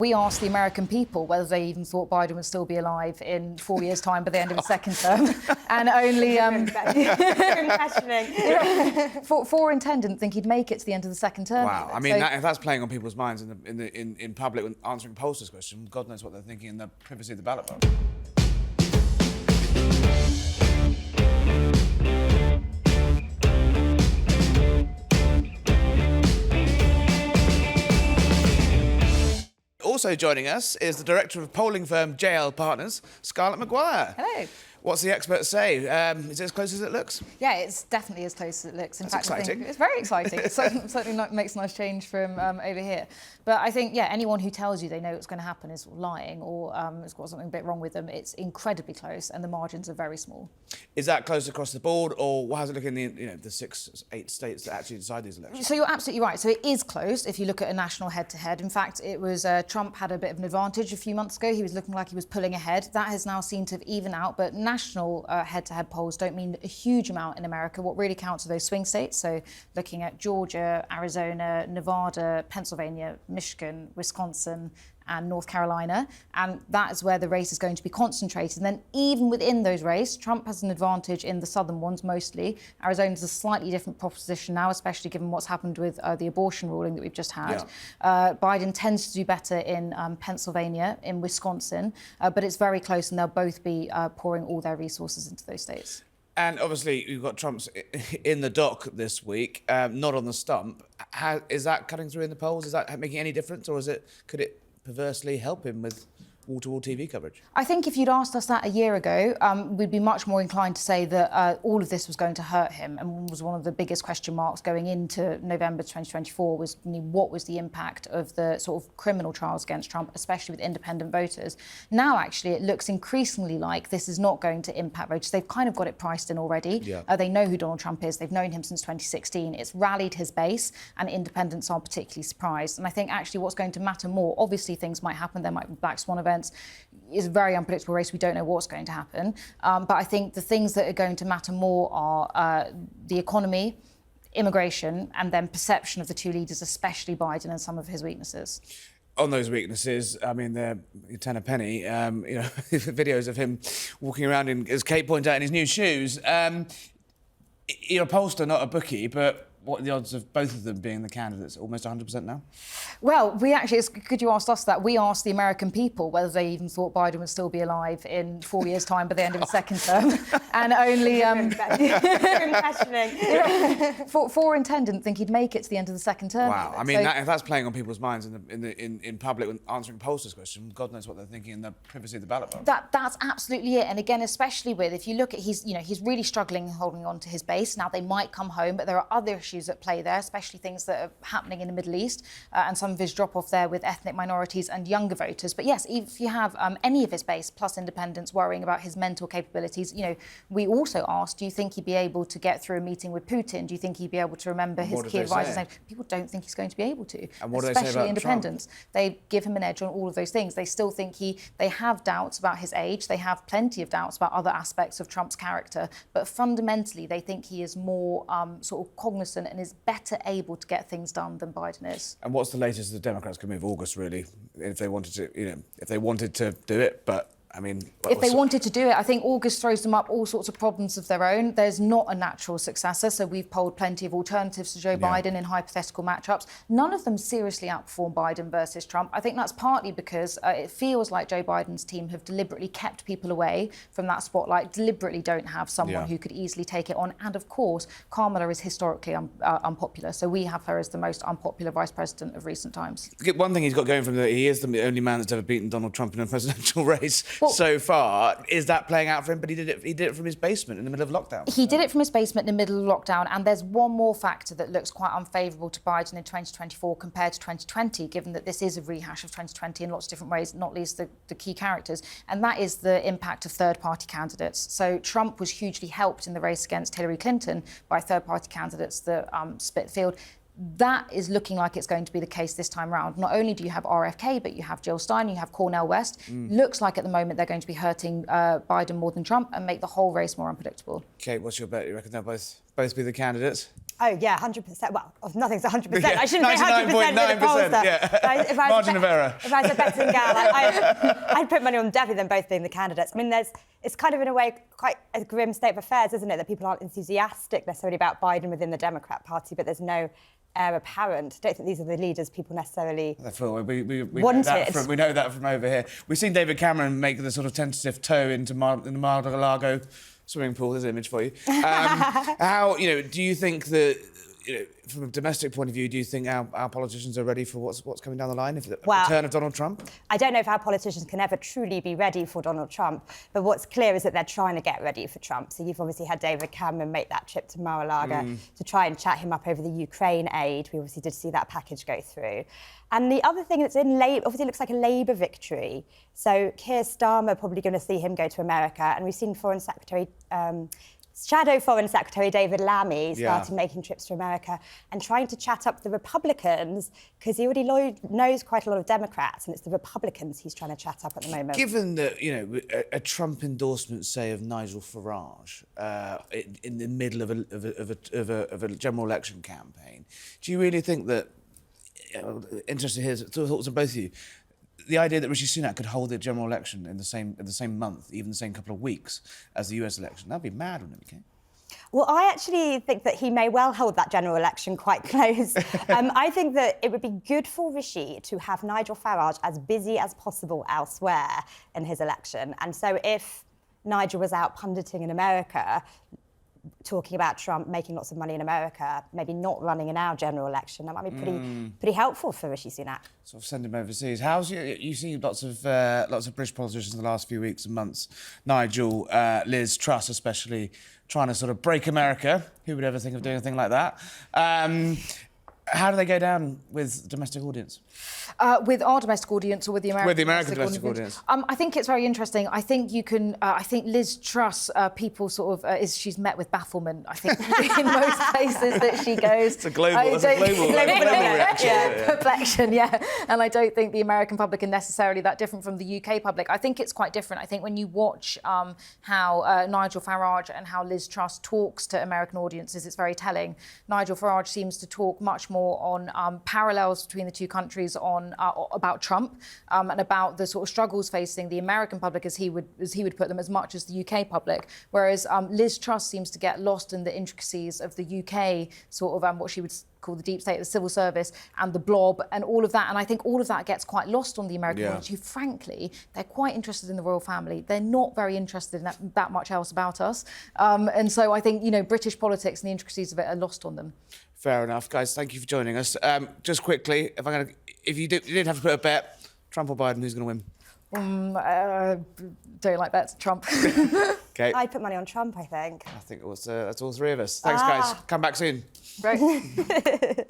We asked the American people whether they even thought Biden would still be alive in 4 years' time by the end of his second term, and only 4 in 10 didn't think he'd make it to the end of the second term. Wow, I mean, if that's playing on people's minds in public when answering pollsters' questions, God knows what they're thinking in the privacy of the ballot box. Also joining us is the director of polling firm JL Partners, Scarlett Maguire. Hello. What's the experts say? Is it as close as it looks? Yeah, it's definitely as close as it looks. That's exciting. I think it's very exciting. It certainly makes a nice change from over here. But I think, yeah, anyone who tells you they know what's going to happen is lying or has got something a bit wrong with them. It's incredibly close, and the margins are very small. Is that close across the board, or how does it look in the 6, 8 states that actually decide these elections? So you're absolutely right. So it is close if you look at a national head-to-head. In fact, it was Trump had a bit of an advantage a few months ago. He was looking like he was pulling ahead. That has now seemed to have evened out, but national head-to-head polls don't mean a huge amount in America. What really counts are those swing states. So looking at Georgia, Arizona, Nevada, Pennsylvania, Michigan, Wisconsin, and North Carolina, and that is where the race is going to be concentrated. And then even within those races, Trump has an advantage in the southern ones mostly. Arizona's a slightly different proposition now, especially given what's happened with the abortion ruling that we've just had. Yeah. Biden tends to do better in Pennsylvania, in Wisconsin, but it's very close, and they'll both be pouring all their resources into those states. And obviously, you've got Trump's in the dock this week, not on the stump. Is that cutting through in the polls? Is that making any difference, or could it perversely help him with wall-to-wall TV coverage? I think if you'd asked us that a year ago, we'd be much more inclined to say that all of this was going to hurt him, and was one of the biggest question marks going into November 2024 was what was the impact of the sort of criminal trials against Trump, especially with independent voters. Now, actually, it looks increasingly like this is not going to impact voters. They've kind of got it priced in already. Yeah. They know who Donald Trump is. They've known him since 2016. It's rallied his base, and independents aren't particularly surprised. And I think actually what's going to matter more, obviously things might happen, there might be black swan events. It's a very unpredictable race. We don't know what's going to happen. But I think the things that are going to matter more are the economy, immigration, and then perception of the two leaders, especially Biden, and some of his weaknesses. On those weaknesses, I mean, they're 10 a penny. Videos of him walking around as Kate pointed out, in his new shoes. You're a pollster, not a bookie, but what are the odds of both of them being the candidates? Almost 100% now? Well, it's good you asked us that. We asked the American people whether they even thought Biden would still be alive in 4 years' time by the end of his second term, and only 4 in 10 didn't think he'd make it to the end of the second term. Wow, I mean, if that's playing on people's minds in public when answering pollsters' questions, God knows what they're thinking in the privacy of the ballot box. That's absolutely it. And again, especially if you look at he's really struggling holding on to his base. Now they might come home, but there are other issues at play there, especially things that are happening in the Middle East, and some of his drop-off there with ethnic minorities and younger voters. But yes, if you have any of his base plus independents worrying about his mental capabilities, we also asked, do you think he'd be able to get through a meeting with Putin? Do you think he'd be able to remember his key advisors' names? People don't think he's going to be able to, and what especially do they say about independents. Trump? They give him an edge on all of those things. They still think they have doubts about his age. They have plenty of doubts about other aspects of Trump's character. But fundamentally, they think he is more sort of cognizant and is better able to get things done than Biden is. And what's the latest the Democrats could move? August, really, if they wanted to, if they wanted to do it, but. I mean, if they wanted to do it, I think August throws them up all sorts of problems of their own. There's not a natural successor, so we've polled plenty of alternatives to Joe Biden in hypothetical matchups. None of them seriously outperform Biden versus Trump. I think that's partly because it feels like Joe Biden's team have deliberately kept people away from that spotlight, deliberately don't have someone who could easily take it on. And of course, Kamala is historically unpopular, so we have her as the most unpopular vice president of recent times. One thing he's got going from that, he is the only man that's ever beaten Donald Trump in a presidential race. Well, so far. Is that playing out for him? But he did it from his basement in the middle of lockdown. He did it from his basement in the middle of lockdown, and there's one more factor that looks quite unfavourable to Biden in 2024 compared to 2020, given that this is a rehash of 2020 in lots of different ways, not least the key characters, and that is the impact of third-party candidates. So Trump was hugely helped in the race against Hillary Clinton by third-party candidates that split the field. That is looking like it's going to be the case this time round. Not only do you have RFK, but you have Jill Stein, you have Cornel West. Looks like at the moment they're going to be hurting Biden more than Trump and make the whole race more unpredictable. Kate, what's your bet? You reckon they'll both be the candidates? Oh, yeah, 100%. Well, nothing's 100%. Yeah, I shouldn't say 100% with a pollster. Yeah. Margin of error. If I was a betting gal, I'd put money on definitely them both being the candidates. I mean, it's kind of, in a way, quite a grim state of affairs, isn't it, that people aren't enthusiastic necessarily about Biden within the Democrat Party, but there's no heir apparent. I don't think these are the leaders people necessarily wanted. We know that from over here. We've seen David Cameron make the sort of tentative toe into the Mar-a-Lago swimming pool. There's an image for you. How, do you think that, from a domestic point of view, do you think our politicians are ready for what's coming down the line? If the return of Donald Trump? I don't know if our politicians can ever truly be ready for Donald Trump, but what's clear is that they're trying to get ready for Trump. So you've obviously had David Cameron make that trip to Mar-a-Lago to try and chat him up over the Ukraine aid. We obviously did see that package go through. And the other thing that's in Labour, obviously it looks like a Labour victory. So Keir Starmer probably going to see him go to America, and we've seen Shadow Foreign Secretary David Lammy started making trips to America and trying to chat up the Republicans, because he already knows quite a lot of Democrats, and it's the Republicans he's trying to chat up at the moment. Given that, a Trump endorsement, say, of Nigel Farage in the middle of a general election campaign, do you really think that, interested to hear thoughts of both of you, the idea that Rishi Sunak could hold the general election in the same month, even the same couple of weeks as the US election, that'd be mad, wouldn't it, Kate? Well, I actually think that he may well hold that general election quite close. I think that it would be good for Rishi to have Nigel Farage as busy as possible elsewhere in his election. And so if Nigel was out punditing in America, talking about Trump making lots of money in America, maybe not running in our general election, that might be pretty helpful for Rishi Sunak. Sort of send him overseas. You see lots of British politicians in the last few weeks and months, Nigel, Liz Truss especially, trying to sort of break America. Who would ever think of doing a thing like that? How do they go down with domestic audience? With our domestic audience or with the American With the American domestic audience. I think it's very interesting. I think you can. I think Liz Truss, people sort of she's met with bafflement. I think in most places that she goes. It's a global reaction. Perplexion, yeah. And I don't think the American public are necessarily that different from the UK public. I think it's quite different. I think when you watch how Nigel Farage and how Liz Truss talks to American audiences, it's very telling. Nigel Farage seems to talk much more on parallels between the two countries, on about Trump and about the sort of struggles facing the American public, as he would put them, as much as the UK public. Whereas Liz Truss seems to get lost in the intricacies of the UK sort of what she would call the deep state, the civil service, and the blob, and all of that. And I think all of that gets quite lost on the American audience, who, frankly, they're quite interested in the royal family. They're not very interested in that much else about us. And so I think, British politics and the intricacies of it are lost on them. Fair enough, guys. Thank you for joining us. Just quickly, if you did have to put a bet, Trump or Biden, who's going to win? Don't like bets. Trump. Okay. I'd put money on Trump, I think. I think that's all three of us. Thanks, guys. Come back soon. Right.